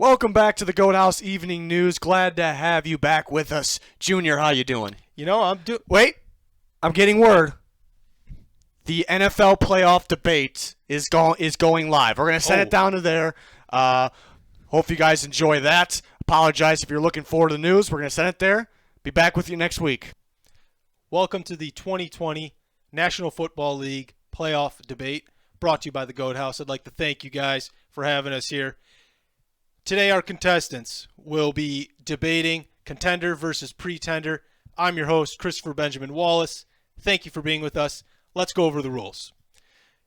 Welcome back to the Goat House Evening News. Glad to have you back with us. Junior, how you doing? Wait, I'm getting word. The NFL playoff debate is going live. We're going to send it down to there. Hope you guys enjoy that. Apologize if you're looking forward to the news. We're going to send it there. Be back with you next week. Welcome to the 2020 National Football League playoff debate brought to you by the Goat House. I'd like to thank you guys for having us here. Today our contestants will be debating Contender versus Pretender. I'm your host, Christopher Benjamin Wallace. Thank you for being with us. Let's go over the rules.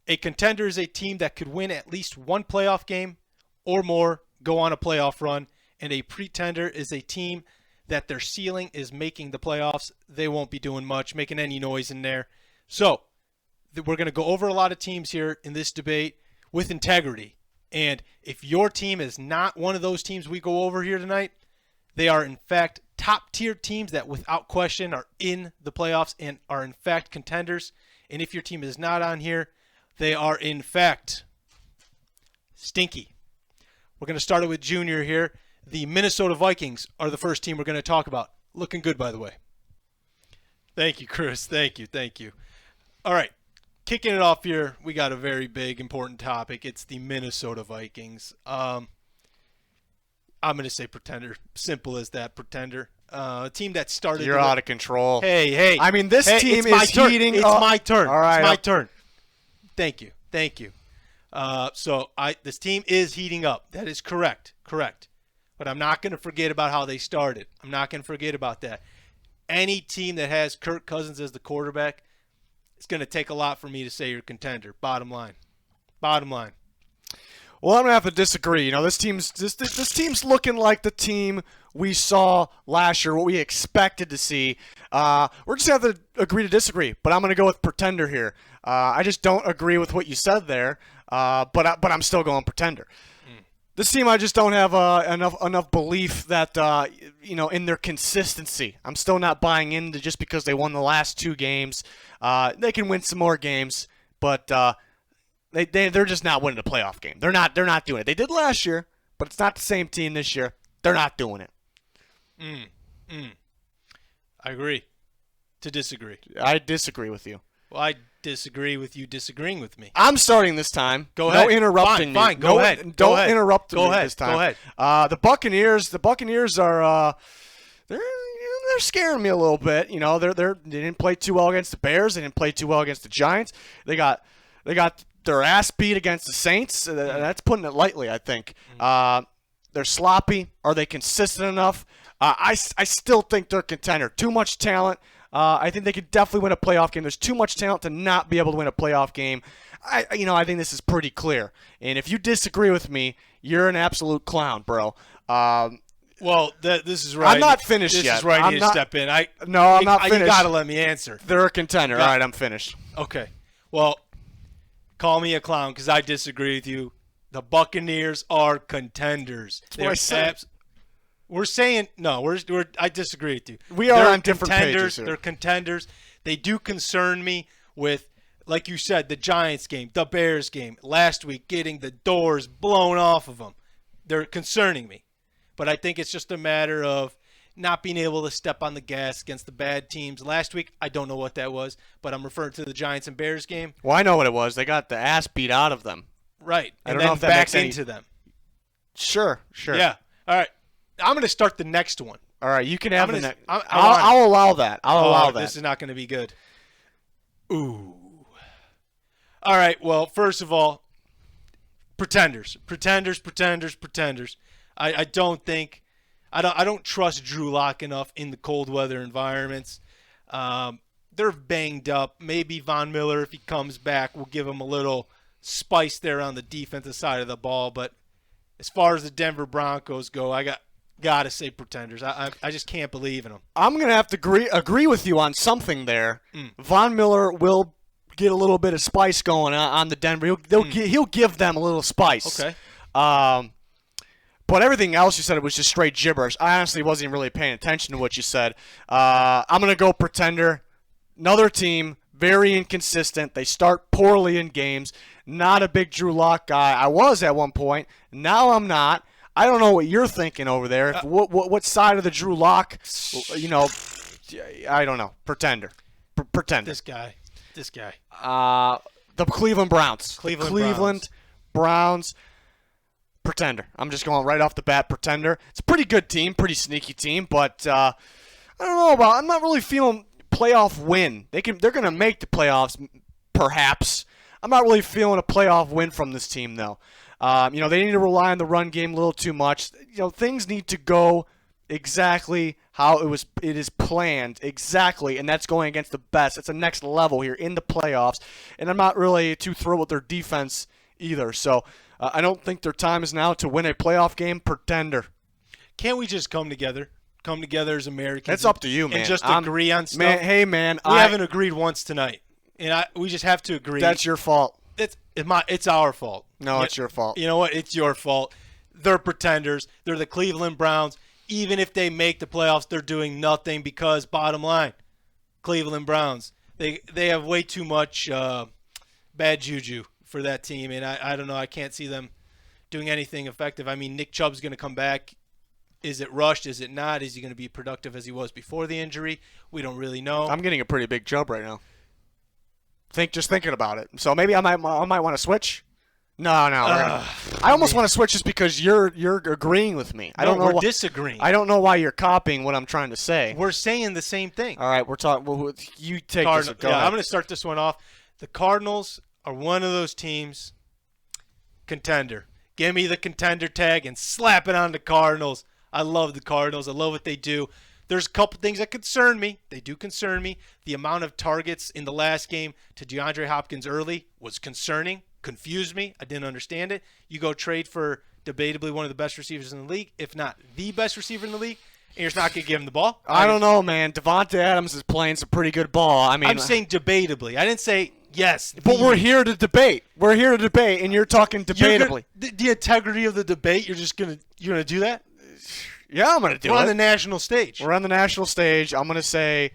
A contender is a team that could win at least one playoff game or more, go on a playoff run, and a pretender is a team that their ceiling is making the playoffs. They won't be doing much, making any noise in there. So we're going to go over a lot of teams here in this debate with integrity. And if your team is not one of those teams we go over here tonight, they are in fact top-tier teams that without question are in the playoffs and are in fact contenders. And if your team is not on here, they are in fact stinky. We're going to start it with Junior here. The Minnesota Vikings are the first team we're going to talk about. Looking good, by the way. Thank you, Chris. Thank you. All right. Kicking it off here, we got a very big, important topic. It's the Minnesota Vikings. I'm going to say pretender. Simple as that, pretender. A team that started. You're out of control. Hey. I mean, this team is heating up. It's my turn. All right. It's my turn. Thank you. This team is heating up. That is correct. But I'm not going to forget about how they started. I'm not going to forget about that. Any team that has Kirk Cousins as the quarterback, it's going to take a lot for me to say you're a contender. Bottom line. Well, I'm going to have to disagree. You know, this team's looking like the team we saw last year, what we expected to see. We're just going to have to agree to disagree, but I'm going to go with pretender here. I just don't agree with what you said there, but I'm still going pretender. This team, I just don't have enough belief that in their consistency. I'm still not buying into just because they won the last two games. They can win some more games, but they're just not winning a playoff game. They're not doing it. They did last year, but it's not the same team this year. They're not doing it. I agree. To disagree. I disagree with you. Well, I disagree with you disagreeing with me. I'm starting this time. Go ahead. No interrupting me. Fine. Go ahead. Don't interrupt me this time. Go ahead. The Buccaneers are they're scaring me a little bit. You know, they didn't play too well against the Bears. They didn't play too well against the Giants. They got their ass beat against the Saints. That's putting it lightly, I think. They're sloppy. Are they consistent enough? I still think they're a contender. Too much talent. I think they could definitely win a playoff game. There's too much talent to not be able to win a playoff game. I think this is pretty clear. And if you disagree with me, you're an absolute clown, bro. This is right. I'm not finished yet. This is where I need to step in. I'm not finished. You got to let me answer. They're a contender. All right, I'm finished. Okay. Well, call me a clown because I disagree with you. The Buccaneers are contenders. That's what I said. We're saying no. I disagree with you. We are on different pages here. They're contenders. They do concern me with, like you said, the Giants game, the Bears game last week, getting the doors blown off of them. They're concerning me, but I think it's just a matter of not being able to step on the gas against the bad teams. Last week, I don't know what that was, but I'm referring to the Giants and Bears game. Well, I know what it was. They got the ass beat out of them. Right, I don't know if that makes any... into them. Sure. Yeah. All right. I'm going to start the next one. All right, you can have the next. I'll allow that. I'll allow that. This is not going to be good. Ooh. All right. Well, first of all, pretenders. I don't trust Drew Lock enough in the cold weather environments. They're banged up. Maybe Von Miller, if he comes back, will give him a little spice there on the defensive side of the ball. But as far as the Denver Broncos go, I got to say pretenders. I just can't believe in them. I'm going to have to agree with you on something there. Von Miller will get a little bit of spice going on the Denver. He'll give them a little spice. Okay. But everything else you said, it was just straight gibberish. I honestly wasn't even really paying attention to what you said. I'm going to go pretender. Another team, very inconsistent. They start poorly in games. Not a big Drew Lock guy. I was at one point. Now I'm not. I don't know what you're thinking over there. What side of the Drew Lock, I don't know. Pretender. Pretender. This guy. The Cleveland Browns. Cleveland Browns. Pretender. I'm just going right off the bat. Pretender. It's a pretty good team, pretty sneaky team, but I don't know about. I'm not really feeling playoff win. They're going to make the playoffs, perhaps. I'm not really feeling a playoff win from this team, though. They need to rely on the run game a little too much. Things need to go exactly how it is planned, exactly, and that's going against the best. It's a next level here in the playoffs, and I'm not really too thrilled with their defense either. So I don't think their time is now to win a playoff game. Pretender. Can't we just come together? Come together as Americans. It's up to you, man. And just agree on stuff. Man, we haven't agreed once tonight, and we just have to agree. That's your fault. It's our fault. No, it's your fault. You know what? It's your fault. They're pretenders. They're the Cleveland Browns. Even if they make the playoffs, they're doing nothing because, bottom line, Cleveland Browns, they have way too much bad juju for that team, and I don't know. I can't see them doing anything effective. I mean, Nick Chubb's going to come back. Is it rushed? Is it not? Is he going to be productive as he was before the injury? We don't really know. I'm getting a pretty big Chubb right now. Just thinking about it. So maybe I might want to switch. No. I almost want to switch just because you're agreeing with me. I don't know. We're disagreeing. I don't know why you're copying what I'm trying to say. We're saying the same thing. All right, we're talking. Well, you take this. Go ahead. I'm going to start this one off. The Cardinals are one of those teams. Contender. Give me the contender tag and slap it on the Cardinals. I love the Cardinals. I love what they do. There's a couple things that concern me. They do concern me. The amount of targets in the last game to DeAndre Hopkins early was concerning, confused me. I didn't understand it. You go trade for debatably one of the best receivers in the league, if not the best receiver in the league, and you're just not going to give him the ball? I don't know, man. Devontae Adams is playing some pretty good ball. I'm saying debatably. I didn't say yes. But we're here to debate. We're here to debate, and you're talking debatably. The integrity of the debate, you're going to do that? Yeah, I'm going to do it. We're on the national stage. We're on the national stage. I'm going to say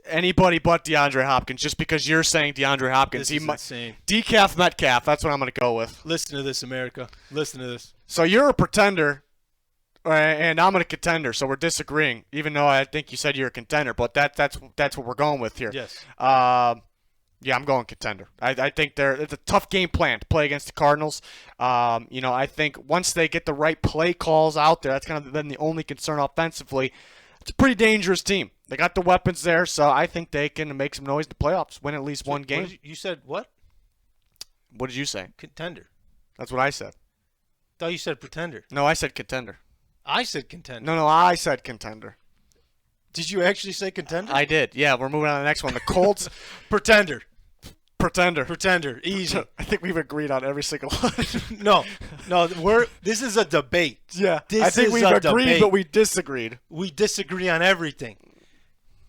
anybody but DeAndre Hopkins, just because you're saying DeAndre Hopkins. This is insane. Decaf Metcalf, that's what I'm going to go with. Listen to this, America. Listen to this. So you're a pretender, and I'm a contender, so we're disagreeing, even though I think you said you're a contender, but that's what we're going with here. Yes. Yeah, I'm going contender. I think it's a tough game plan to play against the Cardinals. I think once they get the right play calls out there, that's kind of been the only concern offensively. It's a pretty dangerous team. They got the weapons there, so I think they can make some noise in the playoffs, win at least one game. You said what? What did you say? Contender. That's what I said. Thought you said pretender. No, I said contender. I said contender. No, I said contender. Did you actually say contender? I did. Yeah, we're moving on to the next one. The Colts. Pretender. Easy. I think we've agreed on every single one. No. This is a debate. Yeah. I think we've agreed, but we disagreed. We disagree on everything.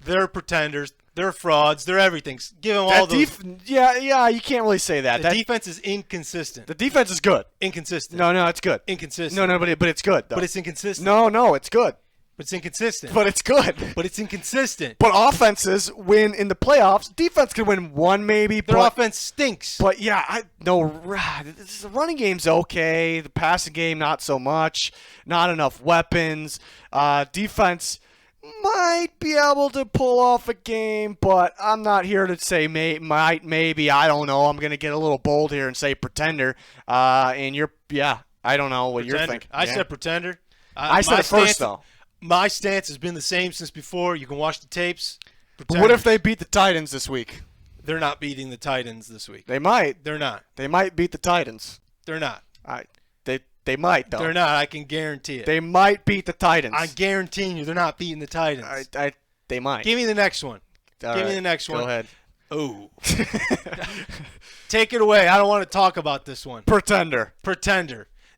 They're pretenders. They're frauds. They're everything. Give them all those. Yeah, you can't really say that. The defense is inconsistent. The defense is good. Inconsistent. No, it's good. Inconsistent. No, but it's good, though. But it's inconsistent. No, it's good. But it's inconsistent. But it's good. But it's inconsistent. But offenses win in the playoffs. Defense can win one maybe. Their offense stinks. But yeah, the running game's okay. The passing game, not so much. Not enough weapons. Defense might be able to pull off a game, but I'm not here to say maybe. I don't know. I'm going to get a little bold here and say pretender. I don't know what you're thinking. I said pretender. I said it first, though. My stance has been the same since before. You can watch the tapes. But what if they beat the Titans this week? They're not beating the Titans this week. They might. They're not. They might beat the Titans. They're not. They might, though. They're not. I can guarantee it. They might beat the Titans. I'm guaranteeing you they're not beating the Titans. They might. Give me the next one. Give me the next one. Go ahead. Oh. Take it away. I don't want to talk about this one. Pretender.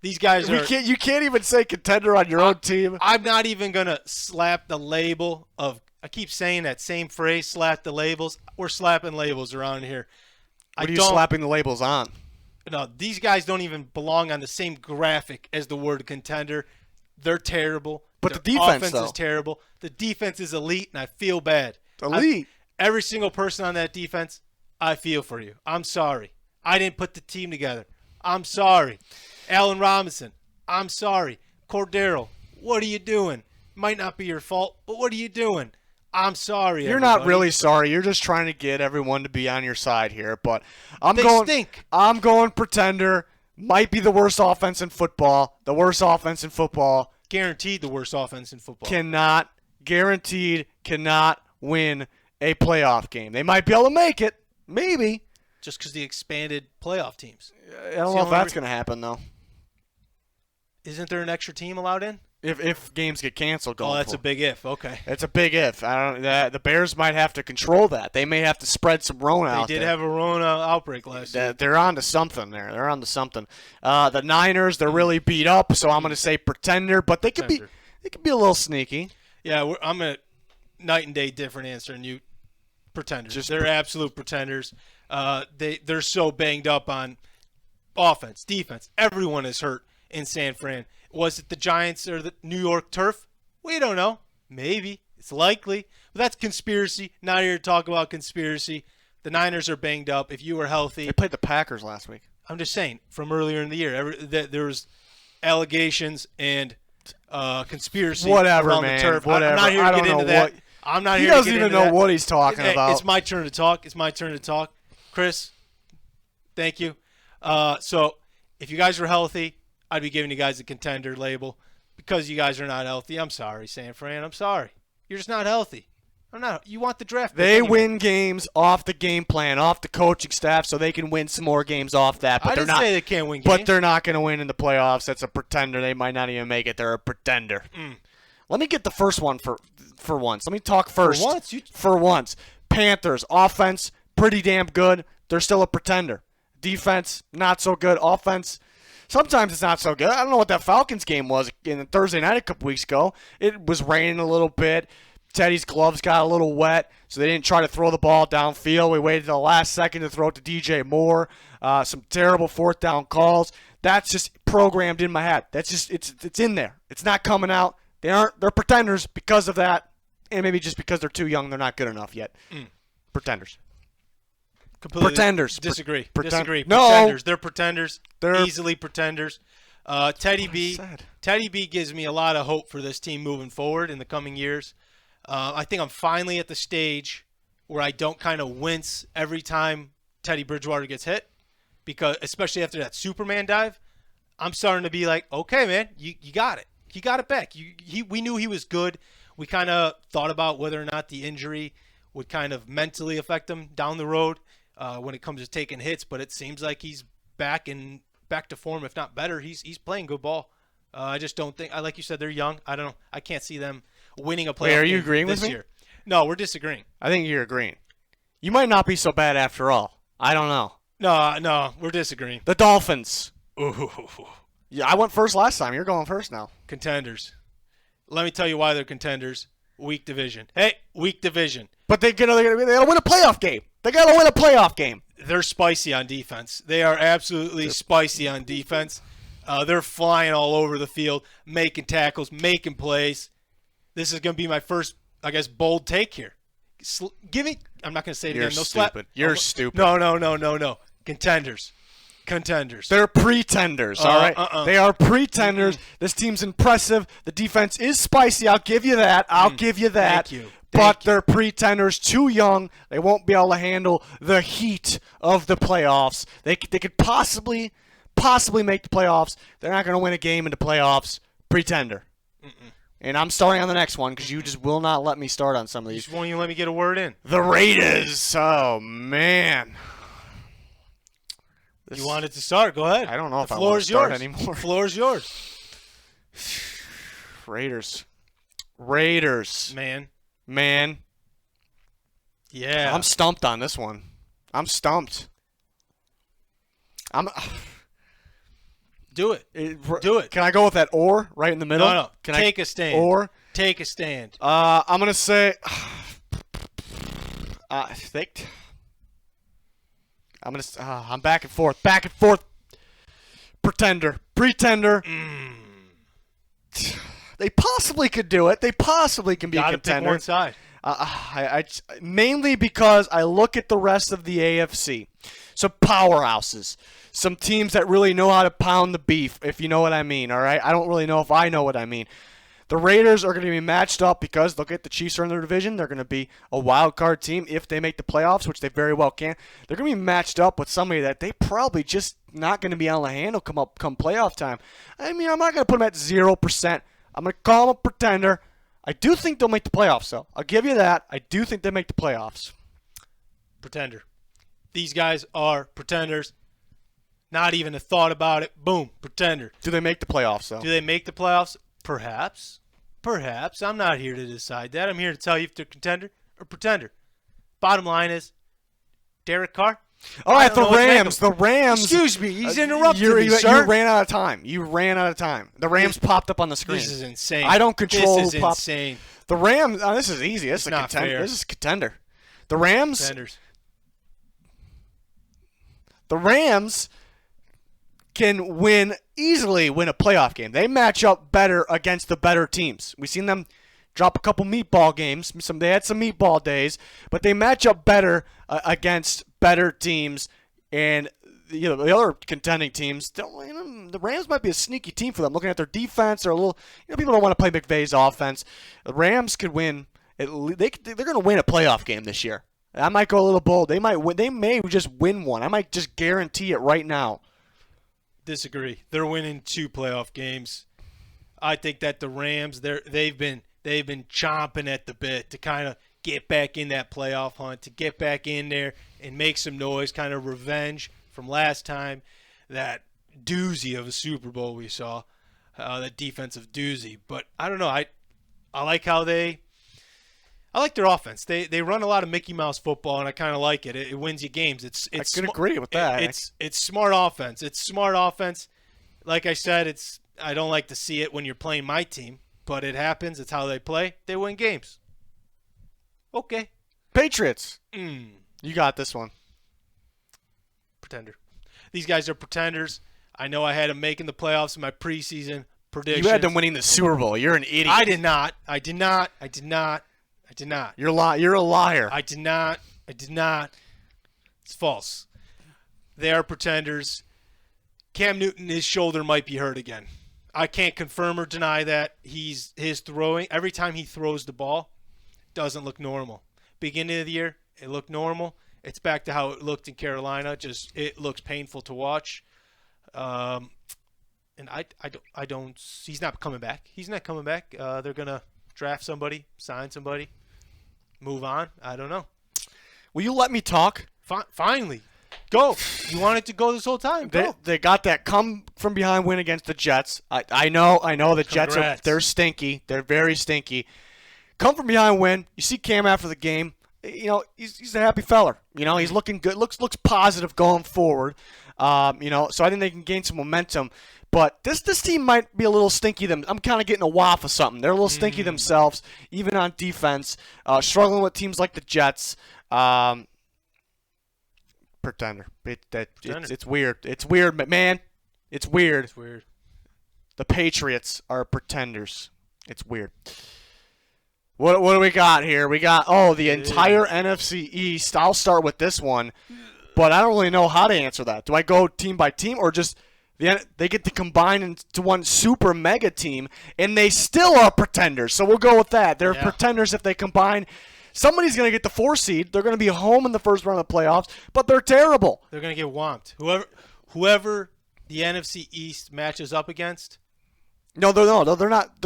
These guys are. You can't even say contender on your own team. I'm not even going to slap the label of. I keep saying that same phrase, slap the labels. We're slapping labels around here. What are you slapping the labels on? No, these guys don't even belong on the same graphic as the word contender. They're terrible. But Their the defense, offense is terrible. The defense is elite, and I feel bad. Elite? Every single person on that defense, I feel for you. I'm sorry. I didn't put the team together. I'm sorry. Allen Robinson, I'm sorry. Cordero, what are you doing? Might not be your fault, but what are you doing? I'm sorry. You're not really sorry. You're just trying to get everyone to be on your side here. But They stink. I'm going pretender. Might be the worst offense in football. The worst offense in football. Guaranteed the worst offense in football. Cannot win a playoff game. They might be able to make it. Maybe. Just because the expanded playoff teams. I don't know if that's going to happen, though. Isn't there an extra team allowed in? If games get canceled going that's a big if. Okay. It's a big if. The Bears might have to control that. They may have to spread some Rona out there. They did have a Rona outbreak last year. They're on to something there. They're on to something. The Niners, they're really beat up, so I'm going to say pretender, but they could be a little sneaky. Yeah, I'm a night and day different answer than you. Pretenders. They're absolute pretenders. They're so banged up on offense, defense. Everyone is hurt in San Fran. Was it the Giants or the New York turf? We don't know. Maybe. It's likely. But that's conspiracy. Not here to talk about conspiracy. The Niners are banged up. If you were healthy. They played the Packers last week. I'm just saying, from earlier in the year, there was allegations and conspiracy around the turf. Whatever. I'm not here to get into that. I'm not here to get into that. He doesn't even know what he's talking about. It's my turn to talk. Chris, thank you. So if you guys were healthy, I'd be giving you guys a contender label. Because you guys are not healthy, I'm sorry, San Fran. I'm sorry. You're just not healthy. I'm not. You want the draft pick They anyway. win games off the game plan, off the coaching staff, so they can win some more games off that. But I didn't say they can't win games. But they're not going to win in the playoffs. That's a pretender. They might not even make it. They're a pretender. Let me get the first one for once. Let me talk first. For once. Panthers, offense, pretty damn good. They're still a pretender. Defense, not so good. Offense, sometimes it's not so good. I don't know what that Falcons game was in Thursday night a couple weeks ago. It was raining a little bit. Teddy's gloves got a little wet, so they didn't try to throw the ball downfield. We waited the last second to throw it to DJ Moore. Some terrible fourth down calls. That's just programmed in my head. That's just it's in there. It's not coming out. They're pretenders because of that, and maybe just because they're too young, they're not good enough yet. Pretenders. Completely pretenders. Disagree. No. Pretenders. They're pretenders. They're easily pretenders. Teddy B gives me a lot of hope for this team moving forward in the coming years. I think I'm finally at the stage where I don't kind of wince every time Teddy Bridgewater gets hit, because especially after that Superman dive, I'm starting to be like, okay, man, you got it. He got it back. We knew he was good. We kind of thought about whether or not the injury would kind of mentally affect him down the road when it comes to taking hits, but it seems like he's back to form, if not better. He's playing good ball. I just don't think, like you said, they're young. I don't know. I can't see them winning a playoff Wait, are you game agreeing this with me? year. No, we're disagreeing. I think you're agreeing. You might not be so bad after all. I don't know. No, we're disagreeing. The Dolphins. Ooh. Yeah, I went first last time. You're going first now. Contenders. Let me tell you why they're contenders. Weak division. Hey, weak division. But they gotta win a playoff game. They gotta win a playoff game. They're spicy on defense. They are absolutely spicy on defense. They're flying all over the field, making tackles, making plays. This is going to be my first, I guess, bold take here. I'm not going to say it again. No slap. You're stupid. No. Contenders. They're pretenders, all right? They are pretenders. This team's impressive. The defense is spicy. I'll give you that. Thank you. But they're pretenders, too young. They won't be able to handle the heat of the playoffs. They could possibly make the playoffs. They're not going to win a game in the playoffs. Pretender. And I'm starting on the next one because you just will not let me start on some of these. You just won't even let me get a word in. The Raiders. Oh, man. You wanted to start. Go ahead. I don't know if I want to start anymore. The floor is yours. Raiders. Man. Yeah. I'm stumped on this one. I'm stumped. Do it. Can I go with that or right in the middle? No. Take a stand. Or? Take a stand. I'm going to say I'm back and forth. Pretender. They possibly could do it. They possibly can be a contender. Pick one side. Mainly because I look at the rest of the AFC. Some powerhouses. Some teams that really know how to pound the beef, if you know what I mean, all right? I don't really know if I know what I mean. The Raiders are going to be matched up because, look at the Chiefs are in their division. They're going to be a wild card team if they make the playoffs, which they very well can. They're going to be matched up with somebody that they probably just not going to be able to handle come playoff time. I mean, I'm not going to put them at 0%. I'm going to call them a pretender. I do think they'll make the playoffs, though. I'll give you that. I do think they make the playoffs. Pretender. These guys are pretenders. Not even a thought about it. Boom, pretender. Do they make the playoffs, though? Do they make the playoffs? Perhaps. Perhaps. I'm not here to decide that. I'm here to tell you if they're contender or pretender. Bottom line is, Derek Carr. All right, the Rams. The Rams. Excuse me. He's interrupting me, sir. You ran out of time. The Rams popped up on the screen. This is insane. I don't control This is who pops. insane. The Rams. Oh, this is easy. This is a not contender. fair. This is a contender. The Rams. Contenders. The Rams can easily win a playoff game. They match up better against the better teams. We've seen them drop a couple meatball games. They had some meatball days, but they match up better against better teams. And the other contending teams, the Rams might be a sneaky team for them. Looking at their defense, they're a little. People don't want to play McVay's offense. The Rams could win. They're going to win a playoff game this year. I might go a little bold. They might win. They may just win one. I might just guarantee it right now. Disagree. They're winning 2 playoff games. I think that the Rams, they've been chomping at the bit to kind of get back in that playoff hunt, to get back in there and make some noise, kind of revenge from last time, that doozy of a Super Bowl we saw, that defensive doozy. But I don't know. I like how I like their offense. They run a lot of Mickey Mouse football, and I kind of like it. It wins you games. I can agree with that. It's smart offense. It's smart offense. Like I said, I don't like to see it when you're playing my team, but it happens. It's how they play. They win games. Okay. Patriots. You got this one. Pretender. These guys are pretenders. I know I had them making the playoffs in my preseason predictions. You had them winning the Super Bowl. You're an idiot. I did not. You're a liar. I did not. It's false. They are pretenders. Cam Newton, his shoulder might be hurt again. I can't confirm or deny that. His throwing, every time he throws the ball, doesn't look normal. Beginning of the year, it looked normal. It's back to how it looked in Carolina. Just it looks painful to watch. And I don't. He's not coming back. He's not coming back. They're gonna draft somebody, sign somebody, move on. I don't know. Will you let me talk? Finally, go. You wanted to go this whole time. Go. They got that come from behind win against the Jets. I know the Jets they're stinky. They're very stinky. Come from behind win. You see Cam after the game. He's a happy feller. He's looking good. Looks positive going forward. So I think they can gain some momentum. But this team might be a little stinky. I'm kind of getting a waft of something. They're a little stinky themselves, even on defense. Struggling with teams like the Jets. Pretender. It's weird. It's weird, man. It's weird. It's weird. The Patriots are pretenders. It's weird. What do we got here? We got the entire NFC East. I'll start with this one, but I don't really know how to answer that. Do I go team by team or just they get to combine into one super mega team and they still are pretenders? So we'll go with that. They're pretenders if they combine. Somebody's going to get the 4 seed. They're going to be home in the first round of the playoffs, but they're terrible. They're going to get whomped. Whoever the NFC East matches up against. No, they're not.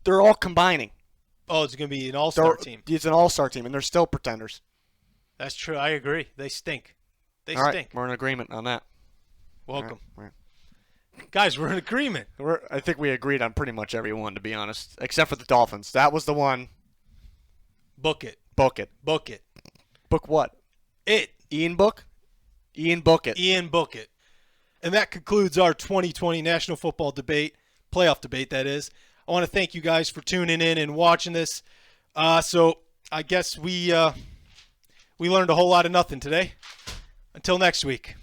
They're all combining. Oh, it's going to be an all-star team. It's an all-star team, and they're still pretenders. That's true. I agree. They stink. They all stink. Right, we're in agreement on that. Welcome. All right. Guys, we're in agreement. I think we agreed on pretty much everyone, to be honest, except for the Dolphins. That was the one. Book it. Book it. Book it. Book what? Ian Book? Ian Book it. Ian Book it. And that concludes our 2020 National Football Debate, playoff debate, that is. I want to thank you guys for tuning in and watching this. So I guess we learned a whole lot of nothing today. Until next week.